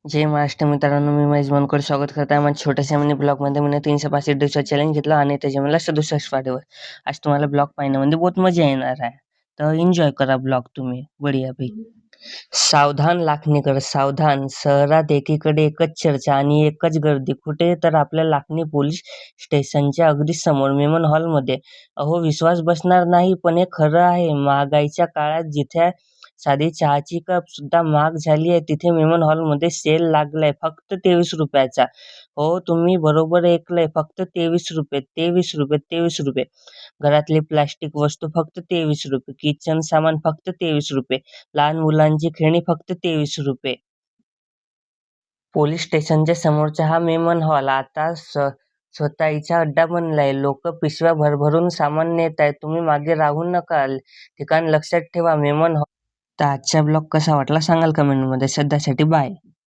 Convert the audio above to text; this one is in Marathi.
जय महाराष्ट्र मित्रांनो, मी महेश बनकर स्वागत करत आहे माझ्या छोट्याशा मिनी ब्लॉगमध्ये. मी 365 दिवसाचा चॅलेंज घेतला आणि त्याच्या मला 67 वाढेवर. आज तुम्हाला ब्लॉग पाहण्यामध्ये बहुत मजा येणार आहे, तर एन्जॉय करा ब्लॉग तुम्ही बढियापैकी. सावधान लाखणीकर सावधान, शहरात एकीकडे एकच चर्चा आणि एकच गर्दी. कुठे तर आपल्या लाखणी पोलीस स्टेशनच्या अगदी समोर मेमन हॉलमध्ये. अहो, विश्वास बसणार नाही, पण हे खरं आहे. महागाईच्या काळात जिथे साधी चहाची कप सुद्धा महाग झाली आहे, तिथे मेमन हॉलमध्ये सेल लागलाय फक्त 23 रुपयाचा. हो, तुम्ही बरोबर ऐकलंय, फक्त 23 रुपये, 23 रुपये, 23 रुपये. घरातली प्लास्टिक वस्तू फक्त 23 रुपये, किचन सामान फक्त 23 रुपये, लहान मुलांची खेळणी फक्त 23 रुपये. पोलीस स्टेशनच्या समोरचा हा मेमन हॉल आता स्वतःचा अड्डा बनलाय. लोक पिशव्या भरभरून सामान नेत आहेत. तुम्ही मागे राहू नका. ठिकाण लक्षात ठेवा, मेमन हॉल. तर आजचा ब्लॉग कसा वाटला सांगाल कमेंटमध्ये. सध्यासाठी बाय.